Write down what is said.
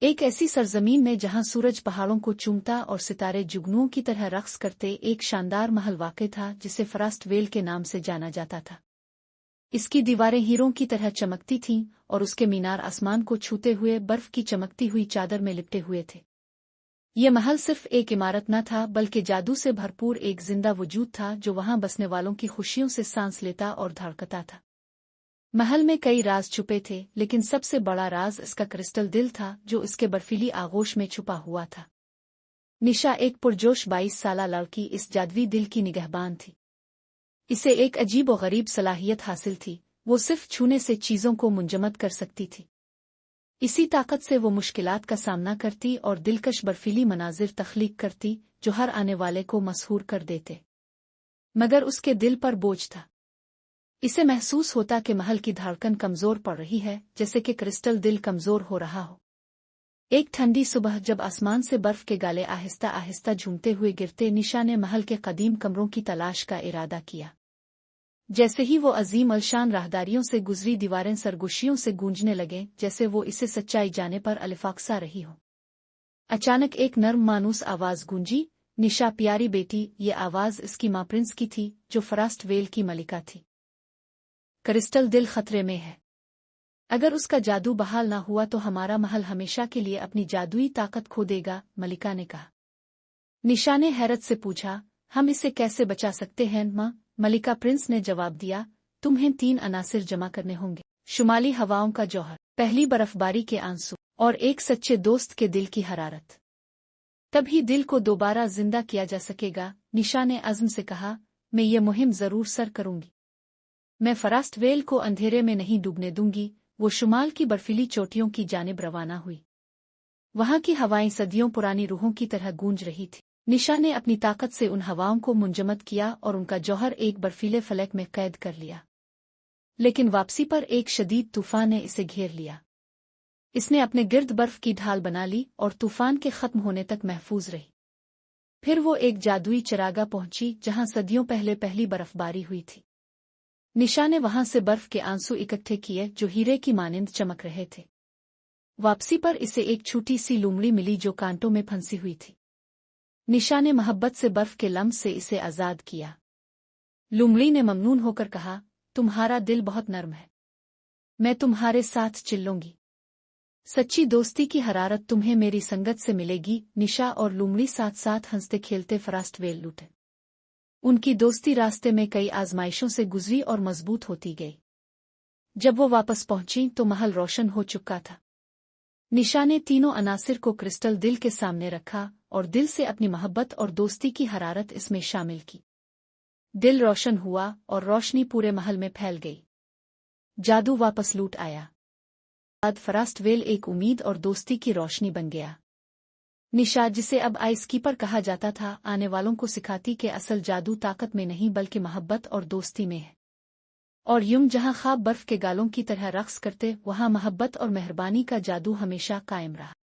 एक ऐसी सरजमीन में जहां सूरज पहाड़ों को चूमता और सितारे जुगनुओं की तरह रक्स करते, एक शानदार महल वाक़ था जिसे फरास्ट वेल के नाम से जाना जाता था। इसकी दीवारें हीरों की तरह चमकती थीं और उसके मीनार आसमान को छूते हुए बर्फ की चमकती हुई चादर में लिपटे हुए थे। ये महल सिर्फ एक इमारत न था, बल्कि जादू से भरपूर एक जिंदा वजूद था जो वहां बसने वालों की खुशियों से सांस लेता और धड़कता था। महल में कई राज छुपे थे, लेकिन सबसे बड़ा राज इसका क्रिस्टल दिल था जो इसके बर्फीली आगोश में छुपा हुआ था। निशा एक पुरजोश 22 साला लड़की इस जादुई दिल की निगहबान थी। इसे एक अजीब और गरीब सलाहियत हासिल थी, वो सिर्फ छूने से चीजों को मुंजमद कर सकती थी। इसी ताकत से वो मुश्किलात का सामना करती और दिलकश बर्फीली मनाजिर तख्लीक करती जो हर आने वाले को मसहूर कर देते। मगर उसके दिल पर बोझ था। इसे महसूस होता कि महल की धड़कन कमजोर पड़ रही है, जैसे कि क्रिस्टल दिल कमजोर हो रहा हो। एक ठंडी सुबह जब आसमान से बर्फ के गाले आहिस्ता आहिस्ता झूमते हुए गिरते, निशा ने महल के कदीम कमरों की तलाश का इरादा किया। जैसे ही वो अजीम अलशान राहदारियों से गुजरी, दीवारें सरगोशियों से गूंजने लगे, जैसे वो इसे सच्चाई जाने पर अलिफाक्सा रही हो। अचानक एक नर्म मानूस आवाज गूंजी, निशा प्यारी बेटी। ये आवाज इसकी माँ प्रिंस की थी, जो फरास्ट वेल की मलिका थी। क्रिस्टल दिल खतरे में है। अगर उसका जादू बहाल ना हुआ तो हमारा महल हमेशा के लिए अपनी जादुई ताकत खो देगा, मलिका ने कहा। निशा ने हैरत से पूछा, हम इसे कैसे बचा सकते हैं माँ? मलिका प्रिंस ने जवाब दिया, तुम्हें 3 अनासिर जमा करने होंगे: शुमाली हवाओं का जौहर, पहली बर्फबारी के आंसू और एक सच्चे दोस्त के दिल की हरारत। तभी दिल को दोबारा जिंदा किया जा सकेगा। निशा ने अज़्म से कहा, मैं ये मुहिम जरूर सर करूंगी। मैं फरास्ट वेल को अंधेरे में नहीं डूबने दूंगी। वो शुमाल की बर्फीली चोटियों की जानिब रवाना हुई। वहां की हवाएं सदियों पुरानी रूहों की तरह गूंज रही थी। निशा ने अपनी ताकत से उन हवाओं को मुंजमद किया और उनका जौहर एक बर्फीले फलक में कैद कर लिया। लेकिन वापसी पर एक शदीद तूफान ने इसे घेर लिया। इसने अपने गिर्द बर्फ की ढाल बना ली और तूफान के खत्म होने तक महफूज रही। फिर वो एक जादुई चरागाह पहुंची जहां सदियों पहले पहली बर्फबारी हुई थी। निशा ने वहां से बर्फ के आंसू इकट्ठे किए जो हीरे की मानिंद चमक रहे थे। वापसी पर इसे एक छोटी सी लुमड़ी मिली जो कांटों में फंसी हुई थी। निशा ने मोहब्बत से बर्फ के लम्ब से इसे आजाद किया। लुमड़ी ने ममनून होकर कहा, तुम्हारा दिल बहुत नर्म है, मैं तुम्हारे साथ चिल्लूंगी। सच्ची दोस्ती की हरारत तुम्हें मेरी संगत से मिलेगी। निशा और लुमड़ी साथ साथ हंसते खेलते फरास्ट वेल लुटे। उनकी दोस्ती रास्ते में कई आजमाइशों से गुजरी और मजबूत होती गई। जब वो वापस पहुंची तो महल रोशन हो चुका था। निशा ने तीनों अनासिर को क्रिस्टल दिल के सामने रखा और दिल से अपनी मोहब्बत और दोस्ती की हरारत इसमें शामिल की। दिल रोशन हुआ और रोशनी पूरे महल में फैल गई। जादू वापस लूट आया। बाद फरास्ट वेल एक उम्मीद और दोस्ती की रोशनी बन गया। निशा, जिसे अब आइस कीपर कहा जाता था, आने वालों को सिखाती कि असल जादू ताकत में नहीं बल्कि मोहब्बत और दोस्ती में है। और यूं जहां ख्वाब बर्फ के गालों की तरह रक्स करते, वहां मोहब्बत और मेहरबानी का जादू हमेशा कायम रहा।